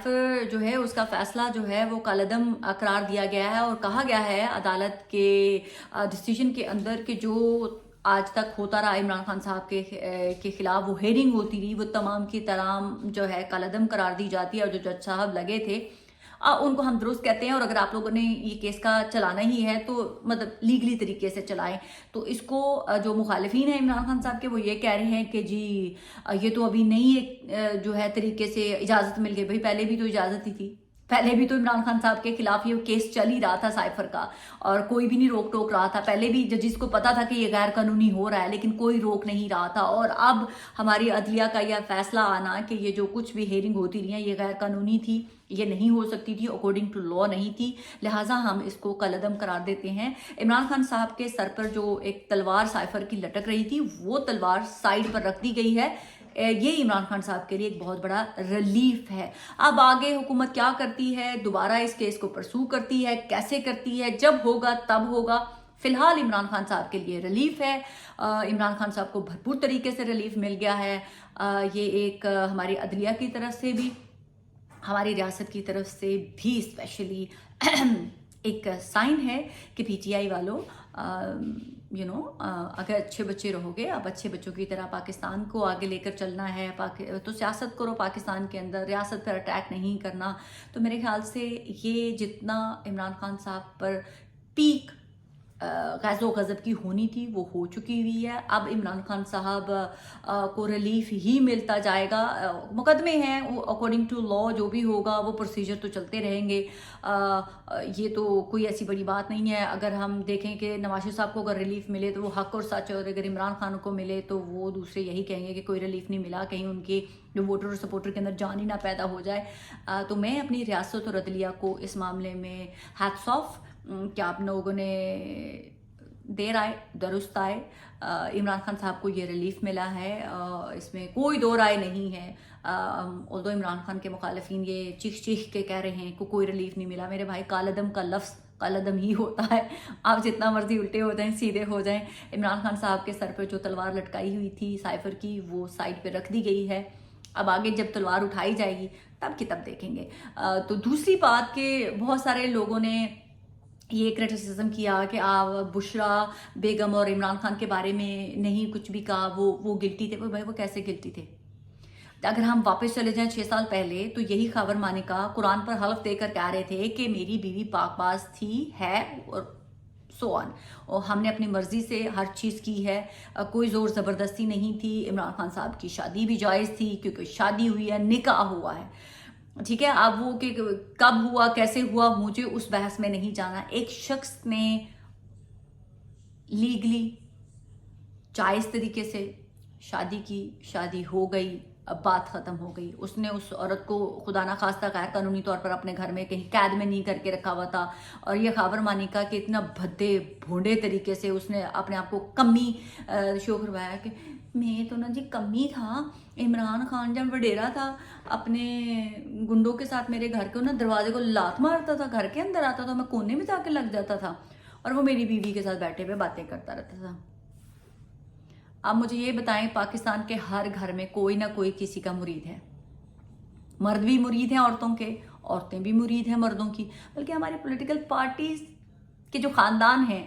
Cipher جو ہے اس کا فیصلہ جو ہے وہ کالعدم قرار دیا گیا ہے، اور کہا گیا ہے عدالت کے ڈیسیجن کے اندر کہ جو آج تک ہوتا رہا عمران خان صاحب کے خلاف وہ ہیرنگ ہوتی رہی، وہ تمام کی تمام جو ہے کالعدم قرار دی جاتی ہے، اور جو جج صاحب لگے تھے ان کو ہم درست کہتے ہیں۔ اور اگر آپ لوگوں نے یہ کیس کا چلانا ہی ہے تو مطلب لیگلی طریقے سے چلائیں۔ تو اس کو جو مخالفین ہیں عمران خان صاحب کے وہ یہ کہہ رہے ہیں کہ جی یہ تو ابھی نہیں ایک جو ہے طریقے سے اجازت مل گئی، بھائی پہلے بھی تو اجازت ہی تھی، پہلے بھی تو عمران خان صاحب کے خلاف یہ کیس چل ہی رہا تھا سائفر کا، اور کوئی بھی نہیں روک ٹوک رہا تھا، پہلے بھی ججز کو پتا تھا کہ یہ غیر قانونی ہو رہا ہے لیکن کوئی روک نہیں رہا تھا۔ اور اب ہماری عدلیہ کا یہ فیصلہ آنا کہ یہ جو کچھ بھی ہیرنگ ہوتی رہی ہیں یہ غیر قانونی تھی، یہ نہیں ہو سکتی تھی، اکارڈنگ ٹو لا نہیں تھی، لہٰذا ہم اس کو کالعدم قرار دیتے ہیں۔ عمران خان صاحب کے سر پر جو ایک تلوار سائفر کی لٹک رہی تھی وہ تلوار سائڈ پر رکھ دی گئی ہے، یہ عمران خان صاحب کے لیے ایک بہت بڑا ریلیف ہے۔ اب آگے حکومت کیا کرتی ہے، دوبارہ اس کیس کو پرسو کرتی ہے، کیسے کرتی ہے، جب ہوگا تب ہوگا۔ فی الحال عمران خان صاحب کے لیے ریلیف ہے، عمران خان صاحب کو بھرپور طریقے سے ریلیف مل گیا ہے۔ یہ ایک ہماری عدلیہ کی طرف سے بھی، ہماری ریاست کی طرف سے بھی اسپیشلی ایک سائن ہے کہ پی ٹی آئی والوں اگر اچھے بچے رہو گے، اب اچھے بچوں کی طرح پاکستان کو آگے لے کر چلنا ہے، تو سیاست کرو پاکستان کے اندر، ریاست پر اٹیک نہیں کرنا۔ تو میرے خیال سے یہ جتنا عمران خان صاحب پر پیک غیظ و غضب کی ہونی تھی وہ ہو چکی ہوئی ہے۔ اب عمران خان صاحب کو ریلیف ہی ملتا جائے گا، مقدمے ہیں اکارڈنگ ٹو لا، جو بھی ہوگا وہ پروسیجر تو چلتے رہیں گے، یہ تو کوئی ایسی بڑی بات نہیں ہے۔ اگر ہم دیکھیں کہ نواز شریف صاحب کو اگر ریلیف ملے تو وہ حق اور سچ، اور اگر عمران خان کو ملے تو وہ دوسرے یہی کہیں گے کہ کوئی ریلیف نہیں ملا، کہیں ان کے جو ووٹر اور سپورٹر کے اندر جان ہی نہ پیدا ہو جائے۔ تو میں اپنی ریاست اور عدلیہ کو اس معاملے میں ہیٹس آف کہ آپ لوگوں نے دیر آئے درست آئے، عمران خان صاحب کو یہ ریلیف ملا ہے، اس میں کوئی دو رائے نہیں ہے۔ although عمران خان کے مخالفین یہ چیخ چیخ کے کہہ رہے ہیں کہ کوئی ریلیف نہیں ملا، میرے بھائی کالعدم کا لفظ کالعدم ہی ہوتا ہے، آپ جتنا مرضی الٹے ہو جائیں سیدھے ہو جائیں۔ عمران خان صاحب کے سر پہ جو تلوار لٹکائی ہوئی تھی سائفر کی وہ سائڈ پہ رکھ دی گئی ہے، اب آگے جب تلوار اٹھائی جائے گی تب کی تب دیکھیں گے۔ تو دوسری بات کہ بہت سارے لوگوں نے یہ کرٹیسزم کیا کہ آپ بشرا بیگم اور عمران خان کے بارے میں نہیں کچھ بھی کہا، وہ گلٹی تھے۔ بھائی وہ کیسے گلٹی تھے؟ اگر ہم واپس چلے جائیں 6 سال پہلے تو یہی خاور مانیکا قرآن پر حلف دے کر کہہ رہے تھے کہ میری بیوی پاک باز تھی، ہے اور سو آن، اور ہم نے اپنی مرضی سے ہر چیز کی ہے، کوئی زور زبردستی نہیں تھی۔ عمران خان صاحب کی شادی بھی جائز تھی کیونکہ شادی ہوئی ہے، نکاح ہوا ہے، ٹھیک ہے۔ اب وہ کہ کب ہوا کیسے ہوا مجھے اس بحث میں نہیں جانا۔ ایک شخص نے لیگلی جائز طریقے سے شادی کی، شادی ہو گئی، اب بات ختم ہو گئی۔ اس نے اس عورت کو خدا نخواستہ غیر قانونی طور پر اپنے گھر میں کہیں قید میں نہیں کر کے رکھا ہوا تھا، اور یہ خاور مانیکا کہ اتنا بھدے بھونڈے طریقے سے اس نے اپنے آپ کو کمی شو کروایا کہ میں تو نا جی کمی تھا، عمران خان جب وڈیرا تھا اپنے گنڈوں کے ساتھ میرے گھر کے نا دروازے کو لات مارتا تھا، گھر کے اندر آتا تھا، میں کونے میں جا کے لگ جاتا تھا اور وہ میری بیوی کے ساتھ بیٹھے ہوئے باتیں کرتا رہتا تھا۔ اب مجھے یہ بتائیں پاکستان کے ہر گھر میں کوئی نہ کوئی کسی کا مرید ہے، مرد بھی مرید ہیں عورتوں کے، عورتیں بھی مرید ہیں مردوں کی، بلکہ ہماری پولیٹیکل پارٹیز کے جو خاندان ہیں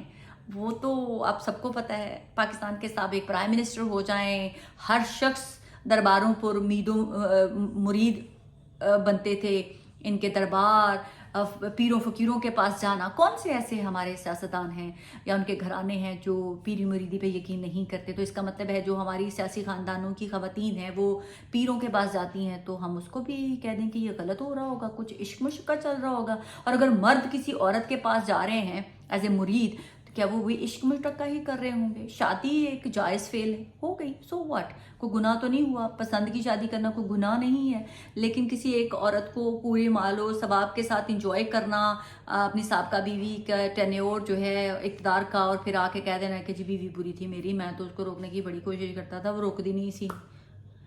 وہ تو آپ سب کو پتہ ہے، پاکستان کے سابق پرائم منسٹر ہو جائیں، ہر شخص درباروں پر مرید بنتے تھے، ان کے دربار، پیروں فقیروں کے پاس جانا۔ کون سے ایسے ہمارے سیاستدان ہیں یا ان کے گھرانے ہیں جو پیری مریدی پہ یقین نہیں کرتے؟ تو اس کا مطلب ہے جو ہماری سیاسی خاندانوں کی خواتین ہیں وہ پیروں کے پاس جاتی ہیں، تو ہم اس کو بھی کہہ دیں کہ یہ غلط ہو رہا ہوگا، کچھ عشق مشق کا چل رہا ہوگا۔ اور اگر مرد کسی عورت کے پاس جا رہے ہیں ایز اے مرید تو کیا وہ بھی عشق مشق کا ہی کر رہے ہوں گے؟ شادی ایک جائز فعل ہو گئی، سو واٹ، کوئی گناہ تو نہیں ہوا، پسند کی شادی کرنا کوئی گناہ نہیں ہے، لیکن کسی ایک عورت کو پورے مال و ثواب کے ساتھ انجوائے کرنا، اپنی سابقہ بیوی کا ٹینیور جو ہے اقتدار کا، اور پھر آ کے کہہ دینا کہ جی بیوی بری تھی میری، میں تو اس کو روکنے کی بڑی کوشش کرتا تھا، وہ روک دی نہیں سی،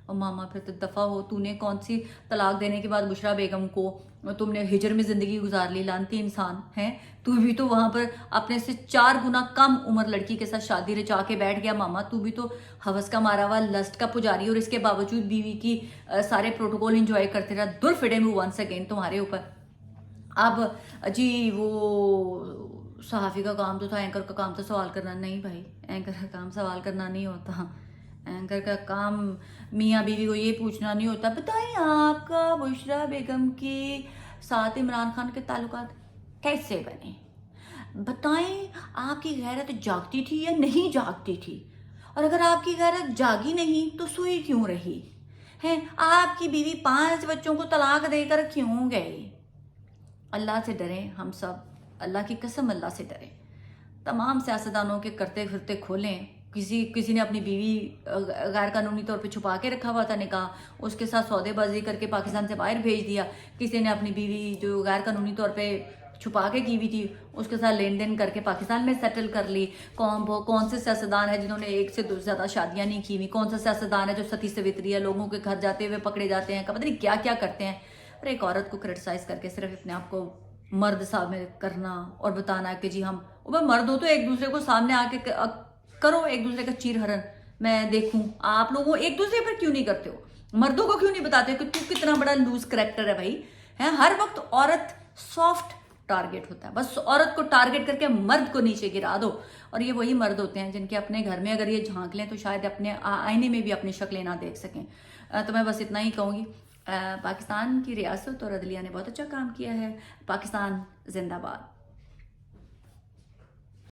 اور ماما پھر تو دفعہ ہو، تو نے کون سی طلاق دینے کے بعد بشرا بیگم کو تم نے ہجر میں زندگی گزار لی، لانتی انسان ہے تو بھی تو وہاں پر اپنے سے 4 گنا کم عمر لڑکی کے ساتھ شادی رچا کے بیٹھ گیا ماما، تو بھی تو ہوس کا مارا ہوا، لسٹ کا پجاری، اور اس کے باوجود بیوی کی سارے پروٹوکول انجوائے کرتے رہا، دور فٹے میں ونس اگین تمہارے اوپر۔ اب جی وہ صحافی کا کام تو تھا، اینکر کا کام تو سوال کرنا، نہیں بھائی اینکر کا کام سوال کرنا نہیں ہوتا، اینکر کا کام میاں بیوی کو یہ پوچھنا نہیں ہوتا بتائیں آپ کا بشرا بیگم کے ساتھ عمران خان کے تعلقات کیسے بنے، بتائیں آپ کی غیرت جاگتی تھی یا نہیں جاگتی تھی، اور اگر آپ کی غیرت جاگی نہیں تو سوئی کیوں رہی ہے، آپ کی بیوی 5 بچوں کو طلاق دے کر کیوں گئی۔ اللہ سے ڈریں ہم سب، اللہ کی قسم اللہ سے ڈریں، تمام سیاستدانوں کے کرتے پھرتے کھولیں، کسی نے اپنی بیوی غیر قانونی طور پہ چھپا کے رکھا ہوا تھا نکاح، اس کے ساتھ سودے بازی کر کے پاکستان سے باہر بھیج دیا، کسی نے اپنی بیوی جو غیر قانونی طور پہ چھپا کے کی ہوئی تھی اس کے ساتھ لین دین کر کے پاکستان میں سیٹل کر لی، کون سے سیاستدان ہیں جنہوں نے 1 سے 2 سے زیادہ شادیاں نہیں کی ہوئی، کون سا سیاستدان ہے جو ستی سویتری ہے، لوگوں کے گھر جاتے ہوئے پکڑے جاتے ہیں، پتہ نہیں کیا کیا کرتے ہیں، اور ایک عورت کو کرٹیسائز کر کے صرف اپنے آپ کو مرد سامنے کرنا اور بتانا کہ جی ہم مرد ہو تو ایک دوسرے کو سامنے آ کے کرو، ایک دوسرے کا چیر ہرن میں دیکھوں، آپ لوگوں ایک دوسرے پر کیوں نہیں کرتے ہو، مردوں کو کیوں نہیں بتاتے کہ تو کتنا بڑا لوز کریکٹر ہے بھائی، ہر وقت عورت سافٹ ٹارگٹ ہوتا ہے، بس عورت کو ٹارگٹ کر کے مرد کو نیچے گرا دو، اور یہ وہی مرد ہوتے ہیں جن کے اپنے گھر میں اگر یہ جھانک لیں تو شاید اپنے آئینے میں بھی اپنی شکلیں نہ دیکھ سکیں۔ تو میں بس اتنا ہی کہوں گی، پاکستان کی ریاست اور عدلیہ نے بہت اچھا کام کیا ہے، پاکستان زندہ باد۔